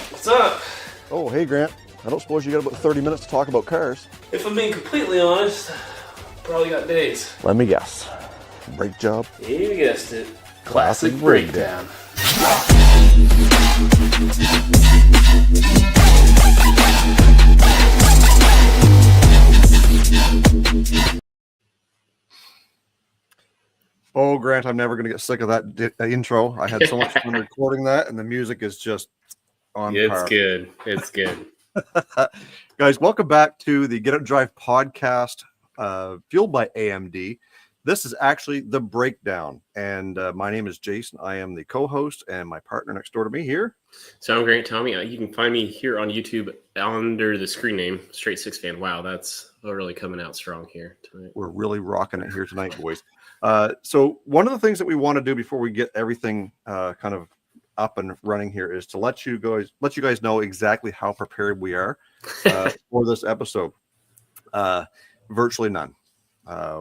What's up? Oh, hey Grant. I don't suppose you got about 30 minutes to talk about cars. If I'm being completely honest, probably got days. Let me guess. Brake job? You guessed it. Classic breakdown. Oh, Grant, I'm never going to get sick of that intro. I had so much fun recording that, and the music is just on par. It's good. It's good. Guys, welcome back to the Get Out and Drive podcast, fueled by AMD. This is actually the breakdown, and my name is Jason. I am the co-host, and my partner next door to me here. So I'm Grant Tommy. You can find me here on YouTube under the screen name Straight Six Fan. Wow, that's really coming out strong here tonight. We're really rocking it here tonight, boys. So one of the things that we want to do before we get everything kind of up and running here is to let you guys know exactly how prepared we are for this episode. Virtually none.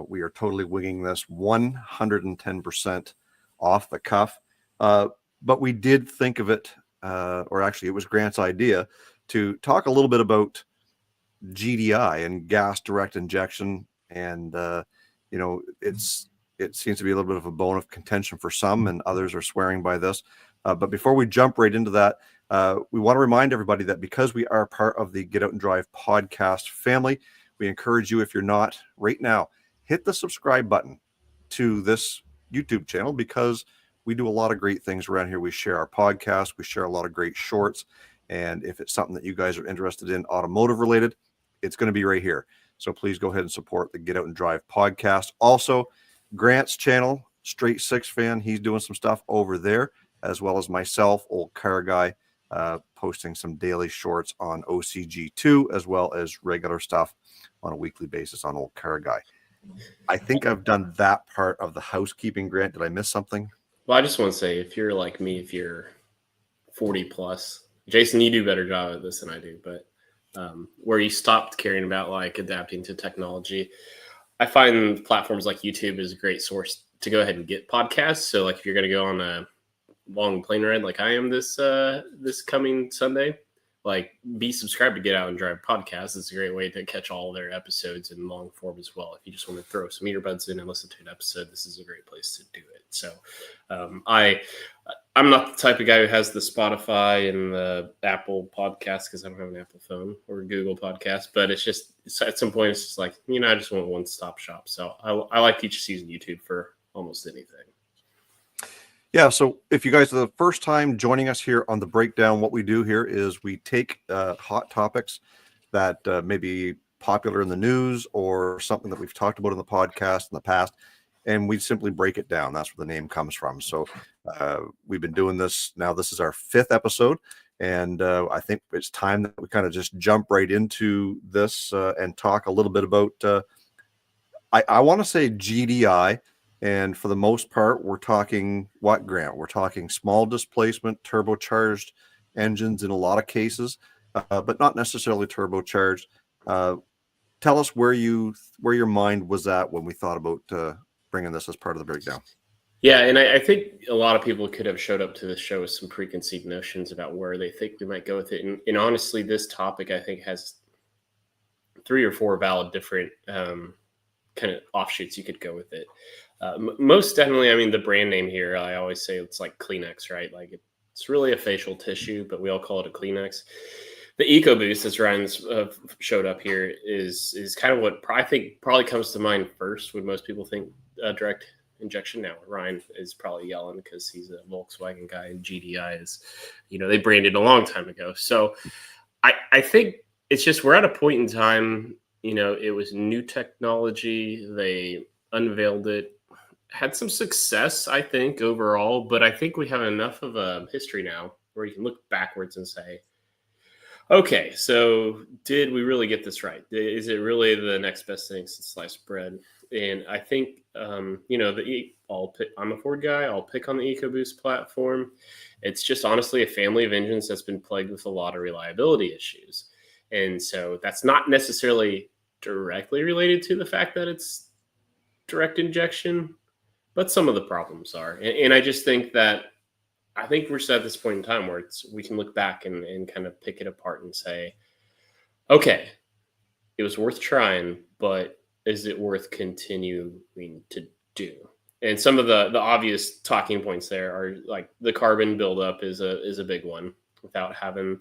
We are totally winging this 110% off the cuff. But we did think of it, or actually it was Grant's idea, to talk a little bit about GDI and gas direct injection. And, it seems to be a little bit of a bone of contention for some, and others are swearing by this. But before we jump right into that, we want to remind everybody that because we are part of the Get Out and Drive podcast family, we encourage you, if you're not right now, hit the subscribe button to this YouTube channel, because we do a lot of great things around here. We share our podcast, we share a lot of great shorts, and if it's something that you guys are interested in, automotive related, it's going to be right here. So please go ahead and support the Get Out and Drive podcast. Also, Grant's channel, Straight Six Fan, he's doing some stuff over there, as well as myself, Old Car Guy, posting some daily shorts on OCG2, as well as regular stuff on a weekly basis on Old Car Guy. I think I've done that part of the housekeeping. Grant, did I miss something? Well, I just want to say, if you're like me, if you're 40 plus, Jason, you do a better job at this than I do, but where you stopped caring about like adapting to technology, I find platforms like YouTube is a great source to go ahead and get podcasts. So like if you're going to go on a long plane ride like I am this coming Sunday, like be subscribed to Get Out and Drive podcast. It's a great way to catch all their episodes in long form as well. If you just want to throw some earbuds in and listen to an episode, this is a great place to do it. So I'm not the type of guy who has the Spotify and the Apple podcast, because I don't have an Apple phone, or Google podcast, but it's just at some point it's just like, I just want one-stop shop. So I like to just use YouTube for almost anything. Yeah, so if you guys are the first time joining us here on the breakdown, what we do here is we take hot topics that may be popular in the news or something that we've talked about in the podcast in the past, and we simply break it down. That's where the name comes from. So we've been doing this now. This is our 5th episode, and I think it's time that we kind of just jump right into this and talk a little bit about, I want to say GDI. And for the most part, we're talking what, Grant? We're talking small displacement, turbocharged engines in a lot of cases, but not necessarily turbocharged. Tell us where your mind was at when we thought about bringing this as part of the breakdown. Yeah, and I think a lot of people could have showed up to this show with some preconceived notions about where they think we might go with it. And honestly, this topic, I think, has 3 or 4 valid different kind of offshoots you could go with it. Most definitely, I mean, the brand name here, I always say it's like Kleenex, right? Like it's really a facial tissue, but we all call it a Kleenex. The EcoBoost, as Ryan's showed up here, is kind of what I think probably comes to mind first when most people think direct injection. Now, Ryan is probably yelling because he's a Volkswagen guy, and GDI is, they branded a long time ago. So I think it's just we're at a point in time, it was new technology. They unveiled it. Had some success, I think, overall, but I think we have enough of a history now where you can look backwards and say, okay, so did we really get this right? Is it really the next best thing since sliced bread? And I think, I'm a Ford guy. I'll pick on the EcoBoost platform. It's just honestly a family of engines that's been plagued with a lot of reliability issues. And so that's not necessarily directly related to the fact that it's direct injection, but some of the problems are. And I just think that I think we're just at this point in time where we can look back and kind of pick it apart and say, okay, it was worth trying, but is it worth continuing to do? And some of the obvious talking points there are like the carbon buildup is a big one. Without having,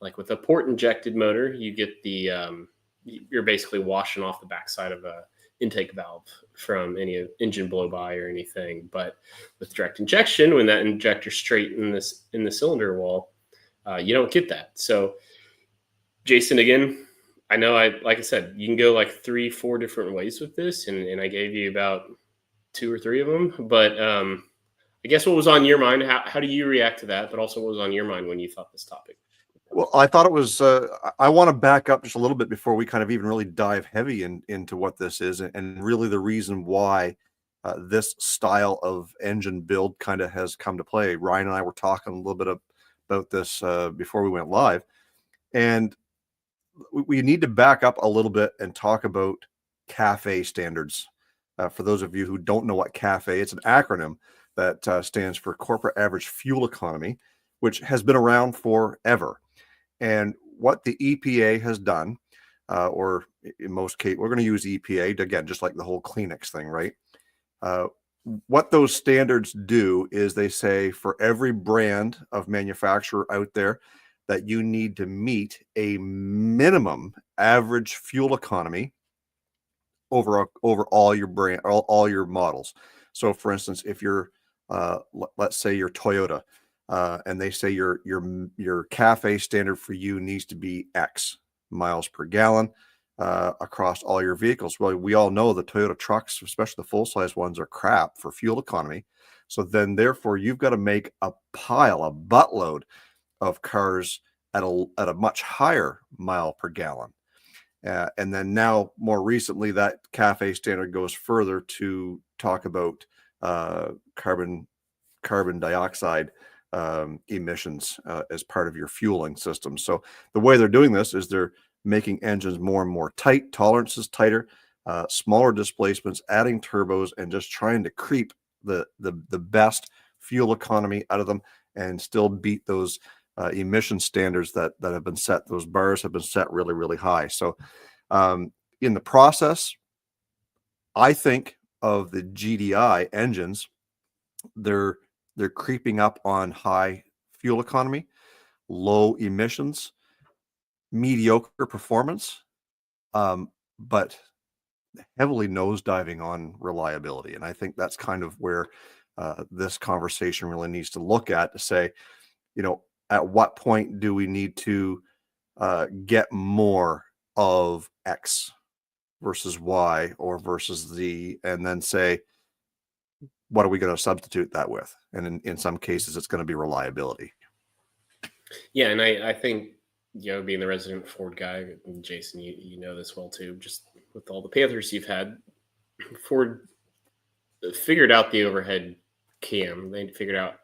like with a port injected motor, you get you're basically washing off the backside of a intake valve from any engine blow by or anything. But with direct injection, when that injector's straight in the cylinder wall, you don't get that. So Jason, again, I know like I said, you can go like 3-4 different ways with this, and I gave you about 2 or 3 of them. But I guess what was on your mind? How do you react to that? But also, what was on your mind when you thought this topic? Well, I thought it was. I want to back up just a little bit before we kind of even really dive heavy into what this is, and really the reason why this style of engine build kind of has come to play. Ryan and I were talking a little bit about this before we went live, and we need to back up a little bit and talk about CAFE standards. For those of you who don't know what CAFE, it's an acronym that stands for Corporate Average Fuel Economy, which has been around forever. And what the EPA has done, or in most cases, we're going to use EPA, again, just like the whole Kleenex thing, right? What those standards do is they say for every brand of manufacturer out there that you need to meet a minimum average fuel economy over all your brand, all your models. So for instance, if you're, let's say you're Toyota, and they say your CAFE standard for you needs to be X miles per gallon across all your vehicles. Well, we all know the Toyota trucks, especially the full-size ones, are crap for fuel economy. So then therefore you've got to make a buttload of cars at a much higher mile per gallon. And then now more recently that CAFE standard goes further to talk about carbon dioxide emissions as part of your fueling system. So the way they're doing this is they're making engines more and more tight, tolerances tighter, smaller displacements, adding turbos, and just trying to creep the best fuel economy out of them and still beat those emission standards that have been set. Those bars have been set really, really high. So in the process, I think of the GDI engines, they're creeping up on high fuel economy, low emissions, mediocre performance, but heavily nosediving on reliability. And I think that's kind of where this conversation really needs to look at, to say, at what point do we need to get more of X versus Y or versus Z, and then say, what are we going to substitute that with? And in some cases, it's going to be reliability. Yeah, and I think, being the resident Ford guy, Jason, you know this well too, just with all the Panthers you've had, Ford figured out the overhead cam. They figured out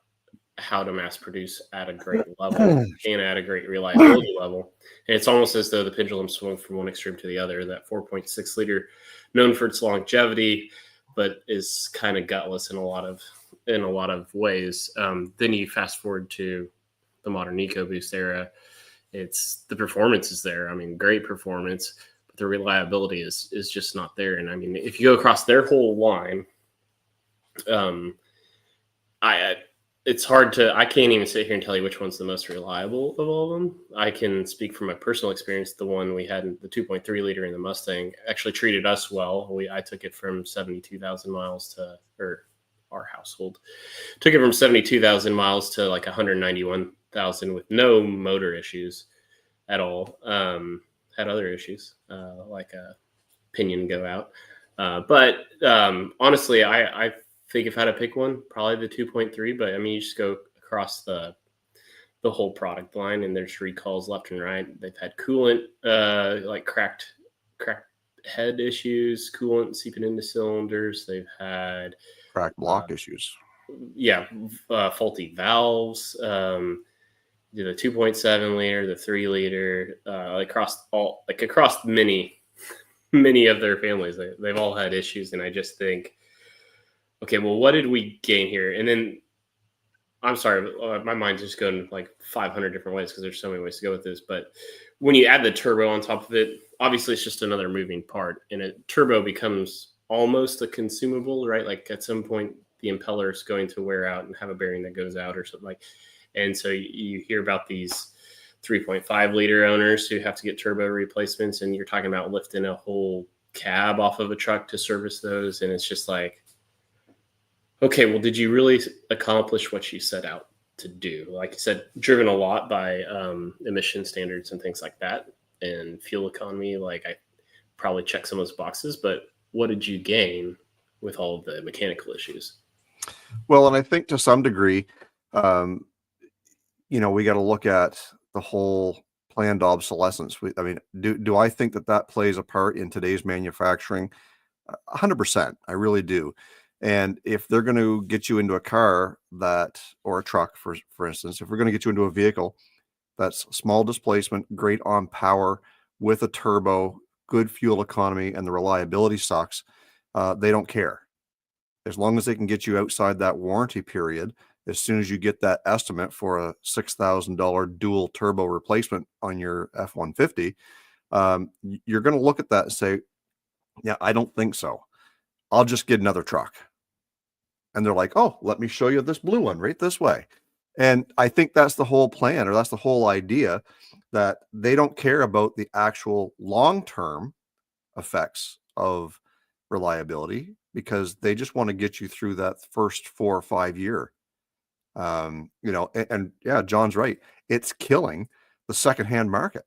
how to mass produce at a great level and at a great reliability level. And it's almost as though the pendulum swung from one extreme to the other. That 4.6 liter, known for its longevity, but is kind of gutless in a lot of ways. Then you fast forward to the modern EcoBoost era. It's the performance is there. I mean, great performance, but the reliability is just not there. And I mean, if you go across their whole line, it's hard I can't even sit here and tell you which one's the most reliable of all of them. I can speak from my personal experience. The one we had, the 2.3 liter in the Mustang, actually treated us well. I took it from 72,000 miles or our household took it from 72,000 miles to like 191,000 with no motor issues at all. Had other issues, like a pinion go out. But honestly, I think if I had to pick one, probably the 2.3. But I mean, you just go across the whole product line, and there's recalls left and right. They've had coolant, like cracked head issues, coolant seeping into cylinders. They've had cracked block issues. Yeah, faulty valves. The 2.7 liter, the 3 liter, across many of their families, they've all had issues, and I just think, okay, well, what did we gain here? And then I'm sorry, my mind's just going like 500 different ways because there's so many ways to go with this. But when you add the turbo on top of it, obviously it's just another moving part, and a turbo becomes almost a consumable, right? Like at some point, the impeller is going to wear out and have a bearing that goes out or something like. And so you hear about these 3.5 liter owners who have to get turbo replacements, and you're talking about lifting a whole cab off of a truck to service those, and it's just like, okay, well, did you really accomplish what you set out to do? Like you said, driven a lot by emission standards and things like that, and fuel economy. Like I probably check some of those boxes, but what did you gain with all of the mechanical issues? Well, and I think to some degree, we got to look at the whole planned obsolescence. I mean, do I think that plays a part in today's manufacturing? 100%. I really do. And if they're going to get you into a car or a truck, for instance, if we're going to get you into a vehicle that's small displacement, great on power with a turbo, good fuel economy, and the reliability sucks, they don't care. As long as they can get you outside that warranty period, as soon as you get that estimate for a $6,000 dual turbo replacement on your F-150, you're going to look at that and say, yeah, I don't think so. I'll just get another truck. And they're like, oh, let me show you this blue one right this way. And I think that's the whole plan, or that's the whole idea, that they don't care about the actual long-term effects of reliability, because they just want to get you through that first 4 or 5 year. And yeah, John's right. It's killing the secondhand market,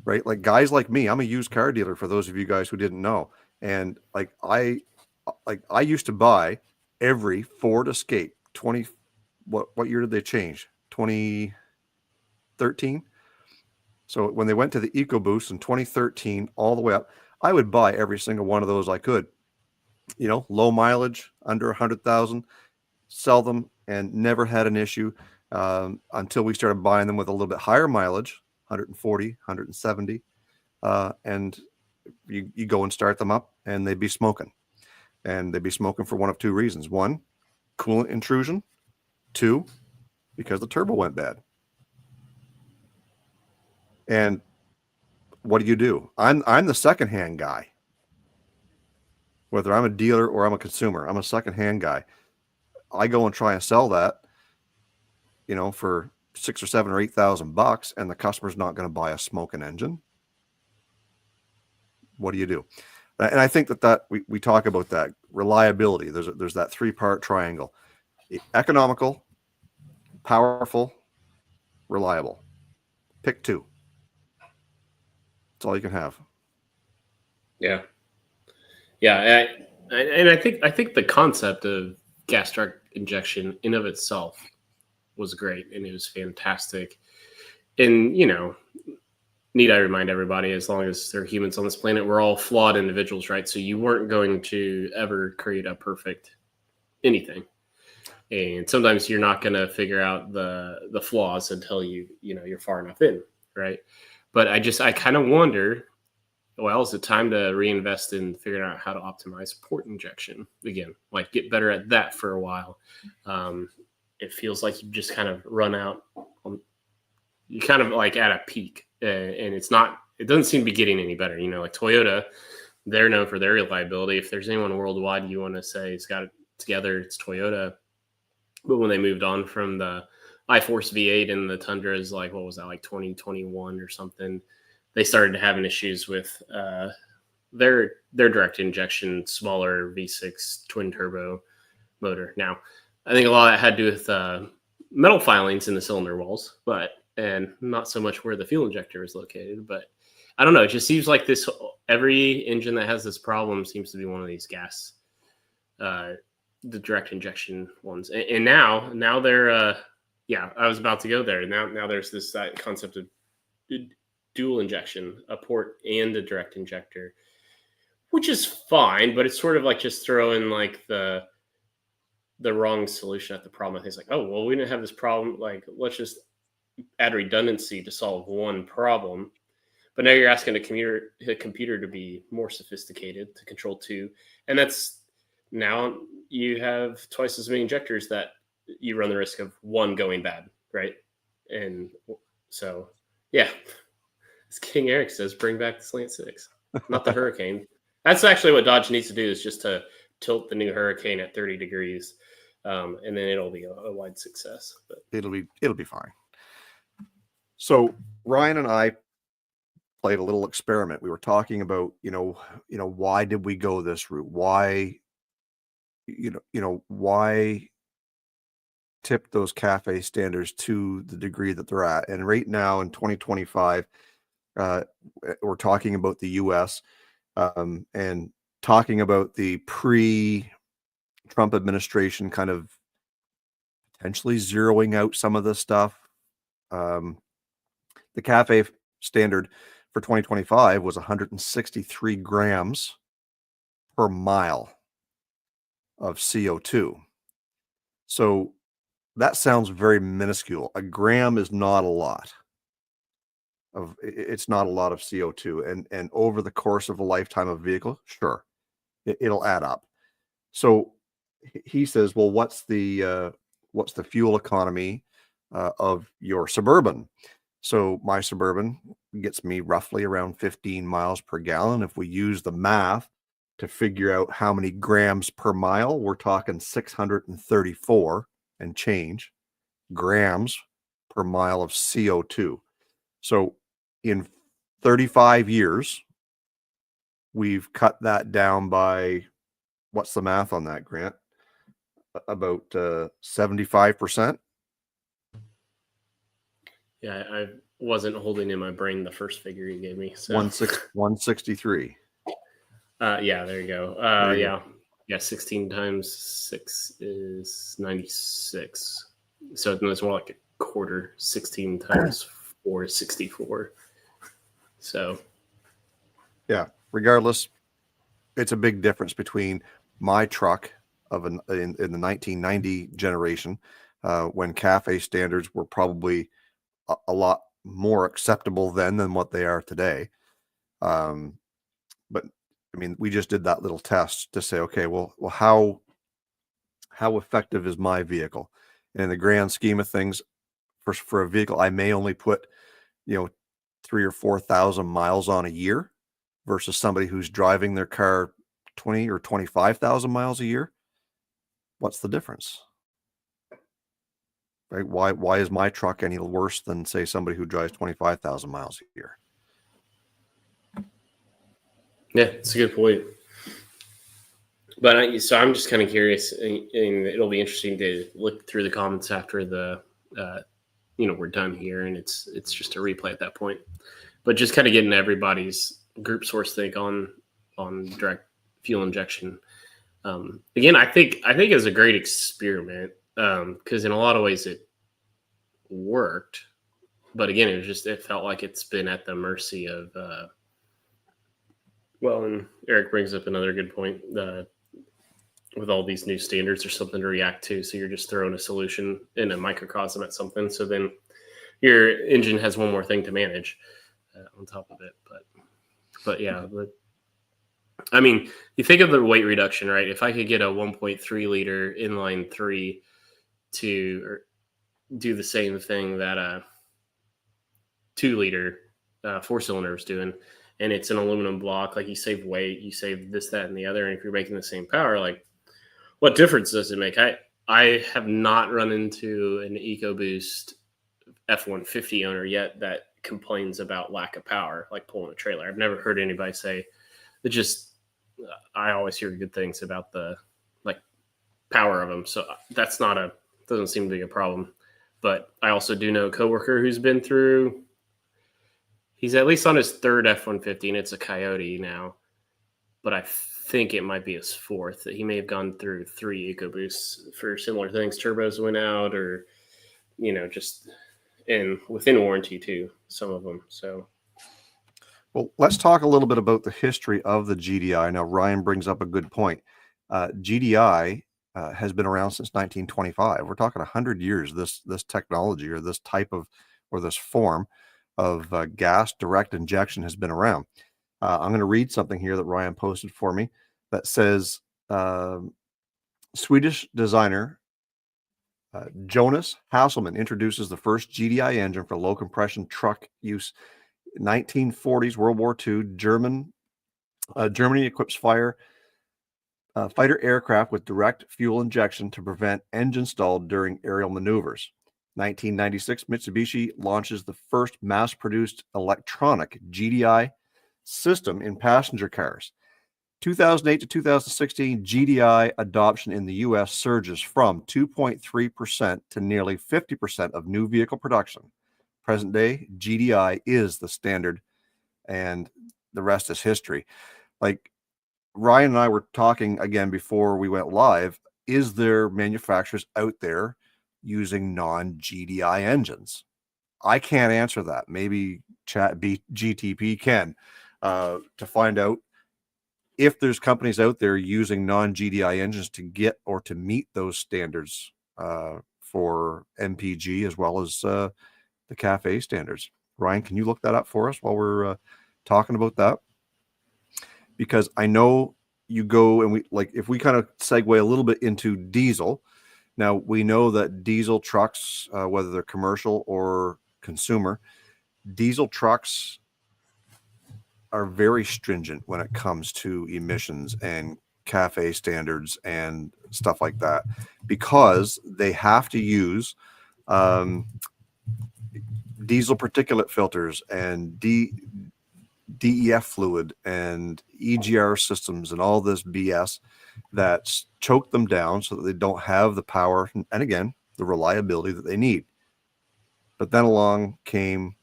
right? Like guys like me, I'm a used car dealer for those of you guys who didn't know. And I used to buy every Ford Escape 20. What year did they change? 2013. So when they went to the EcoBoost in 2013, all the way up, I would buy every single one of those I could. Low mileage, under 100,000, sell them, and never had an issue until we started buying them with a little bit higher mileage, 140, 170, and you go and start them up, and they'd be smoking. And they'd be smoking for one of two reasons. One, coolant intrusion. Two, because the turbo went bad. And what do? I'm the secondhand guy. Whether I'm a dealer or I'm a consumer, I'm a secondhand guy. I go and try and sell that, for $6,000 or $7,000 or $8,000, and the customer's not going to buy a smoking engine. What do you do? And I think that we talk about that reliability. There's that 3-part triangle: economical, powerful, reliable. Pick 2. That's all you can have. Yeah. And I think the concept of gas truck injection in of itself was great, and it was fantastic. And need I remind everybody, as long as there are humans on this planet, we're all flawed individuals, right? So you weren't going to ever create a perfect anything, and sometimes you're not going to figure out the flaws until you're far enough in, right? But I kind of wonder, well, is it time to reinvest in figuring out how to optimize port injection again? Like get better at that for a while. It feels like you just kind of run out. You kind of like at a peak, and it doesn't seem to be getting any better. Like Toyota, they're known for their reliability. If there's anyone worldwide you want to say has got it together, it's Toyota. But when they moved on from the iForce V8 and the Tundra is like, what was that, like 2021 or something, they started having issues with their direct injection, smaller V6 twin turbo motor. Now, I think a lot of that had to do with metal filings in the cylinder walls, and not so much where the fuel injector is located. But I don't know. It just seems like every engine that has this problem seems to be one of these gas, the direct injection ones. And now they're, I was about to go there. Now there's this concept of dual injection, a port and a direct injector, which is fine, but it's sort of like just throwing like the wrong solution at the problem. It's like, oh, well, we didn't have this problem. Like, let's just add redundancy to solve one problem. But now you're asking a computer to be more sophisticated to control two. And now you have twice as many injectors that you run the risk of one going bad, right? And so, yeah, as King Eric says, bring back the Slant Six, not the Hurricane. That's actually what Dodge needs to do, is just to tilt the new Hurricane at 30 degrees, and then it'll be a wide success. But it'll be fine. So Ryan and I played a little experiment. We were talking about, why did we go this route? Why, why tip those cafe standards to the degree that they're at? And right now in 2025, we're talking about the US, and talking about the pre-Trump administration kind of potentially zeroing out some of this stuff. The cafe standard for 2025 was 163 grams per mile of CO2. So that sounds very minuscule. A gram is not a lot. It's not a lot of CO2, and over the course of a lifetime of a vehicle, sure, it'll add up. So he says, well, what's the fuel economy of your Suburban? So my Suburban gets me roughly around 15 miles per gallon. If we use the math to figure out how many grams per mile, we're talking 634 and change grams per mile of CO2. So in 35 years, we've cut that down by, what's the math on that, Grant? About 75%. yeah, I wasn't holding in my brain the first figure you gave me. So 163. Yeah, there you go. There you go. Yeah, 16 times 6 is 96. So it's more like a quarter. 16 times 4 is 64. So, yeah, regardless, it's a big difference between my truck in the 1990 generation, when cafe standards were probably a lot more acceptable then than what they are today. But I mean, we just did that little test to say, okay, well, how effective is my vehicle? And in the grand scheme of things, for a vehicle I may only put, 3,000 or 4,000 miles on a year, versus somebody who's driving their car 20 or 25,000 miles a year. What's the difference? Right? Why is my truck any worse than, say, somebody who drives 25,000 miles a year? yeah, it's a good point. But I'm just kind of curious, and it'll be interesting to look through the comments after the, we're done here, and it's just a replay at that point. But just kind of getting everybody's group source think on direct fuel injection. Again, I think it's a great experiment, because in a lot of ways it worked, but again, it felt like it's been at the mercy of. And Eric brings up another good point. With all these new standards, there's something to react to, so you're just throwing a solution in a microcosm at something. So then your engine has one more thing to manage on top of it. But yeah, I mean, you think of the weight reduction, right? If I could get a 1.3 liter inline 3 to do the same thing that a 2 liter 4-cylinder is doing, and it's an aluminum block, like, you save weight, you save this, that, and the other. And if you're making the same power, like, what difference does it make? I have not run into an EcoBoost F-150 owner yet that complains about lack of power, like pulling a trailer. I've never heard anybody say that. Just, I always hear good things about the power of them. So doesn't seem to be a problem. But I also do know a coworker who's been through, he's at least on his third F-150, and it's a Coyote now, but I think it might be his fourth. He may have gone through 3 EcoBoosts for similar things. Turbos went out, or, just and within warranty too, some of them. So, well, let's talk a little bit about the history of the GDI. Now, Ryan brings up a good point. GDI has been around since 1925. We're talking 100 years. This technology, or this type of, or this form of gas direct injection, has been around. I'm going to read something here that Ryan posted for me that says, Swedish designer Jonas Hasselmann introduces the first GDI engine for low compression truck use. 1940s, World War II, Germany equips fighter aircraft with direct fuel injection to prevent engine stall during aerial maneuvers. 1996, Mitsubishi launches the first mass-produced electronic GDI system in passenger cars. 2008 to 2016, GDI adoption in the U.S. surges from 2.3% to nearly 50% of new vehicle production. Present day, GDI is the standard, and the rest is history. Like Ryan and I were talking again before we went live, is there manufacturers out there using non-GDI engines? I can't answer that. Maybe GTP can, to find out if there's companies out there using non-GDI engines to get or to meet those standards for MPG as well as the CAFE standards. Ryan, can you look that up for us while we're talking about that? Because I know you go and if we kind of segue a little bit into diesel. Now, we know that diesel trucks, whether they're commercial or consumer, diesel trucks are very stringent when it comes to emissions and CAFE standards and stuff like that, because they have to use diesel particulate filters and DEF fluid and EGR systems and all this BS that's choke them down so that they don't have the power and again, the reliability that they need. But then along came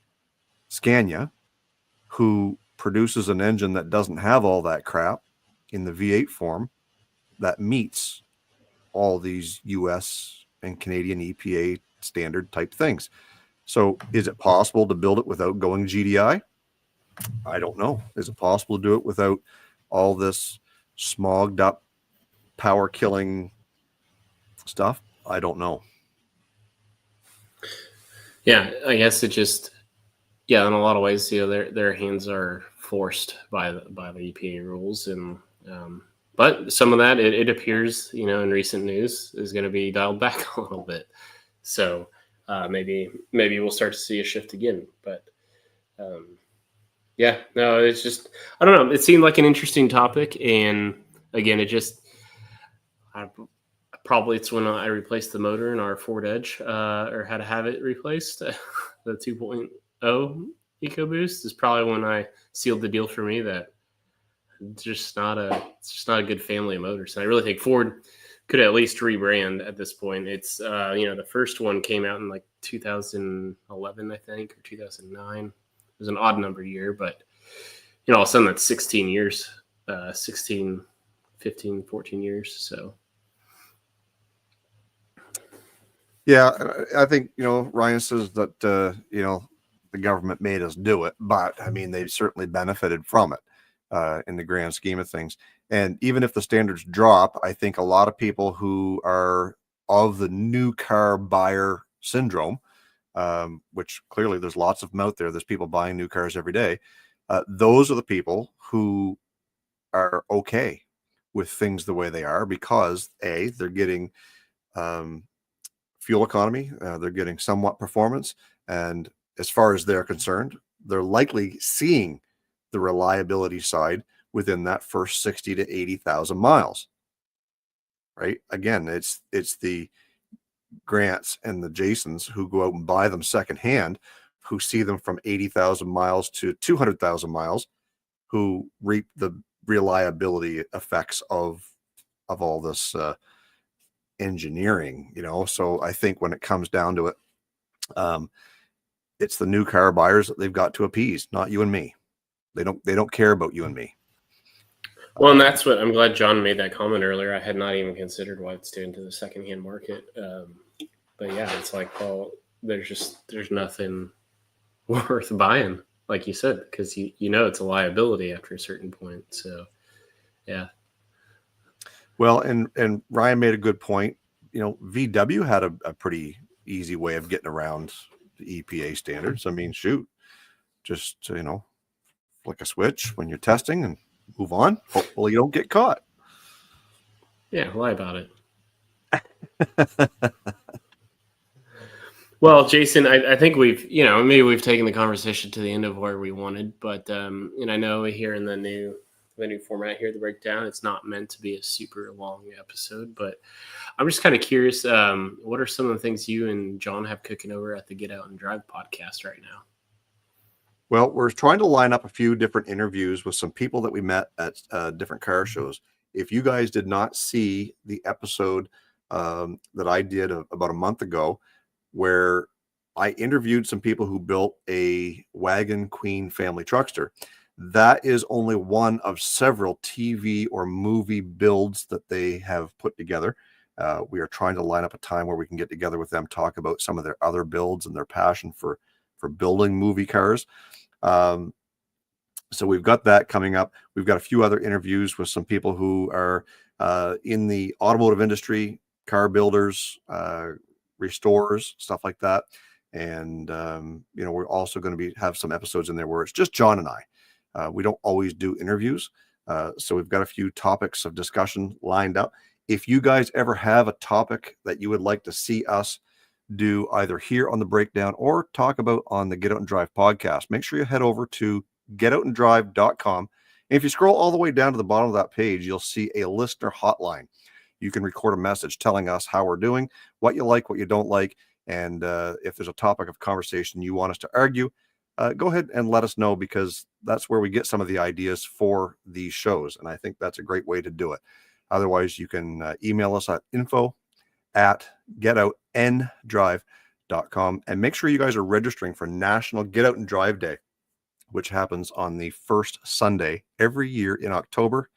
Scania, who produces an engine that doesn't have all that crap in the V8 form that meets all these US and Canadian EPA standard type things. So is it possible to build it without going GDI? I don't know. Is it possible to do it without all this smogged up power killing stuff? I don't know. Yeah, I guess it just, in a lot of ways, their hands are forced by the EPA rules, and but some of that it appears in recent news is going to be dialed back a little bit. So maybe we'll start to see a shift again. But it's just, I don't know. It seemed like an interesting topic, and again, probably it's when I replaced the motor in our Ford Edge, or had to have it replaced. The 2.0 EcoBoost is probably when I sealed the deal for me that it's just not a good family of motors. And I really think Ford could at least rebrand at this point. It's the first one came out in like 2011, I think, or 2009. It was an odd number year, but all of a sudden that's 16 years, 16, 15, 14 years. So. Yeah, I think, Ryan says that, the government made us do it, but I mean, they've certainly benefited from it in the grand scheme of things. And even if the standards drop, I think a lot of people who are of the new car buyer syndrome, which clearly there's lots of them out there. There's people buying new cars every day. Those are the people who are okay with things the way they are because they're getting fuel economy, they're getting somewhat performance, and as far as they're concerned, they're likely seeing the reliability side within that first 60 to 80,000 miles. Right? Again, it's the Grants and the Jasons who go out and buy them secondhand, who see them from 80,000 miles to 200,000 miles, who reap the reliability effects of all this engineering, So I think when it comes down to it, it's the new car buyers that they've got to appease, not you and me. They don't care about you and me. Well, and that's what I'm glad John made that comment earlier. I had not even considered what it's doing to the secondhand market. But yeah, it's like, well, there's nothing worth buying, like you said, because it's a liability after a certain point. So yeah. Well, and Ryan made a good point. VW had a pretty easy way of getting around the EPA standards. I mean, shoot, just flick a switch when you're testing and move on. Hopefully you don't get caught. Yeah, lie about it. Well, Jason, I think maybe we've taken the conversation to the end of where we wanted, but and I know here in the new format here, the breakdown, it's not meant to be a super long episode, but I'm just kind of curious, what are some of the things you and John have cooking over at the Get Out and Drive podcast right now? Well, we're trying to line up a few different interviews with some people that we met at different car shows. If you guys did not see the episode that I did about a month ago, where I interviewed some people who built a Wagon Queen family truckster, that is only one of several TV or movie builds that they have put together. We are trying to line up a time where we can get together with them, talk about some of their other builds and their passion for building movie cars. So we've got that coming up. We've got a few other interviews with some people who are in the automotive industry, car builders, restorers, stuff like that. And we're also going to have some episodes in there where it's just John and I. We don't always do interviews, so we've got a few topics of discussion lined up. If you guys ever have a topic that you would like to see us do either here on the breakdown or talk about on the Get Out and Drive podcast, make sure you head over to getoutandrive.com. And if you scroll all the way down to the bottom of that page, you'll see a listener hotline. You can record a message telling us how we're doing, what you like, what you don't like. And if there's a topic of conversation you want us to argue, go ahead and let us know, because that's where we get some of the ideas for these shows. And I think that's a great way to do it. Otherwise, you can email us at info@getoutandrive.com. And make sure you guys are registering for National Get Out and Drive Day, which happens on the first Sunday every year in October.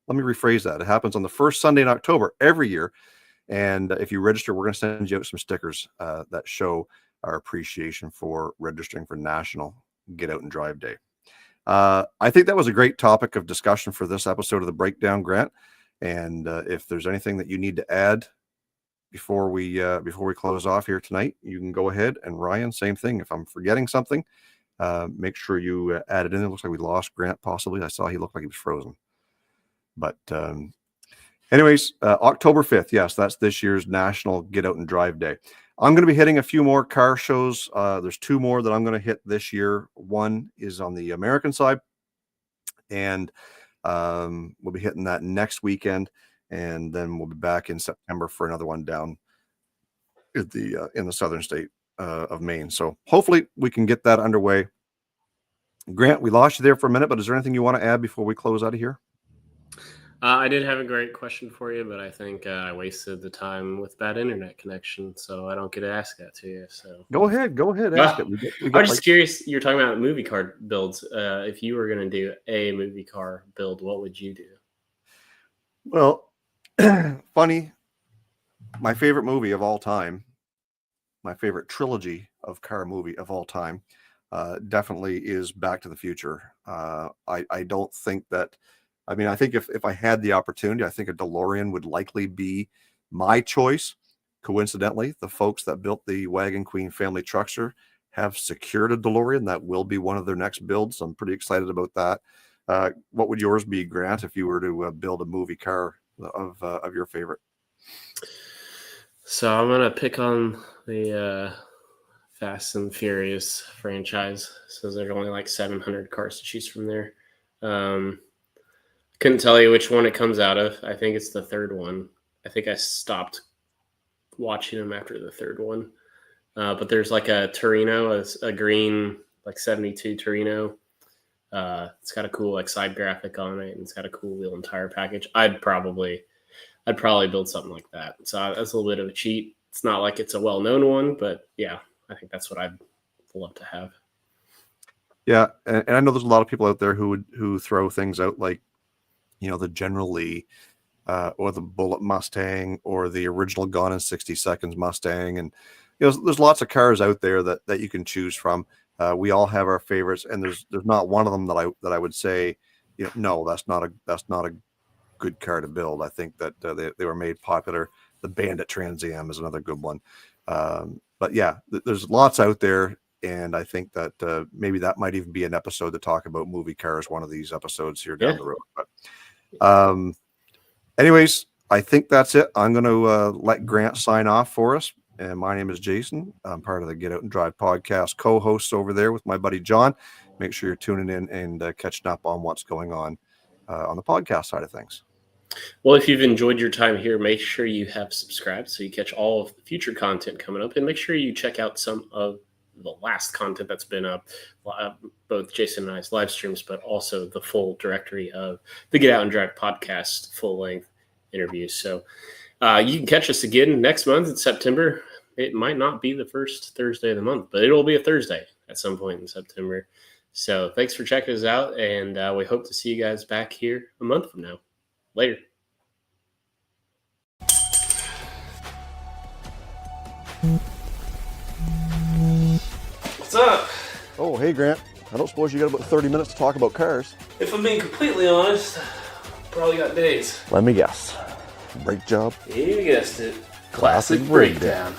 Let me rephrase that. It happens on the first Sunday in October every year. And if you register, we're going to send you out some stickers that show our appreciation for registering for National Get Out and Drive Day. I think that was a great topic of discussion for this episode of the Breakdown, Grant. And if there's anything that you need to add before we close off here tonight, you can go ahead. And Ryan, same thing. If I'm forgetting something, make sure you add it in. It looks like we lost Grant possibly. I saw he looked like he was frozen. But anyways, October 5th, yes, that's this year's National Get Out and Drive Day. I'm going to be hitting a few more car shows. There's two more that I'm going to hit this year. One is on the American side, and we'll be hitting that next weekend, and then we'll be back in September for another one down at in the southern state of Maine. So hopefully we can get that underway. Grant, we lost you there for a minute, but is there anything you want to add before we close out of here? I did have a great question for you, but I think I wasted the time with bad internet connection, so I don't get to ask that to you. So go ahead, ask it. I'm just curious. You're talking about movie car builds. If you were going to do a movie car build, what would you do? Well, funny. My favorite movie of all time, my favorite trilogy of car movie of all time, definitely is Back to the Future. I don't think that. I mean, I think if I had the opportunity, I think a DeLorean would likely be my choice. Coincidentally, the folks that built the Wagon Queen family truckster have secured a DeLorean. That will be one of their next builds. I'm pretty excited about that. What would yours be, Grant, if you were to build a movie car of your favorite? So I'm going to pick on the Fast and Furious franchise. So there's only like 700 cars to choose from there. Couldn't tell you which one it comes out of. I think it's the third one. I think I stopped watching them after the third one. But there's like a Torino, a green like 72 Torino. It's got a cool like side graphic on it, and it's got a cool wheel and tire package. I'd probably build something like that. So that's a little bit of a cheat. It's not like it's a well-known one, but yeah, I think that's what I'd love to have. Yeah, and I know there's a lot of people out there who throw things out like, the General Lee, or the Bullet Mustang, or the original Gone in 60 Seconds Mustang. And, there's lots of cars out there that you can choose from. We all have our favorites, and there's not one of them that I would say, no, that's not a good car to build. I think that they were made popular. The Bandit Trans Am is another good one. But yeah, there's lots out there. And I think that maybe that might even be an episode to talk about movie cars, one of these episodes here down the road. But anyways, I think that's it. I'm going to let Grant sign off for us. And my name is Jason. I'm part of the Get Out and Drive podcast co-hosts over there with my buddy John. Make sure you're tuning in and catching up on what's going on the podcast side of things. Well, if you've enjoyed your time here, make sure you have subscribed so you catch all of the future content coming up, and make sure you check out some of the last content that's been up, both Jason and I's live streams, but also the full directory of the Get Out and Drive podcast full-length interviews. So you can catch us again next month in September. It might not be the first Thursday of the month, but it will be a Thursday at some point in September. So thanks for checking us out, and we hope to see you guys back here a month from now. Later. What's up? Oh, hey, Grant. I don't suppose you got about 30 minutes to talk about cars. If I'm being completely honest, probably got days. Let me guess. Brake job? You guessed it. Classic breakdown.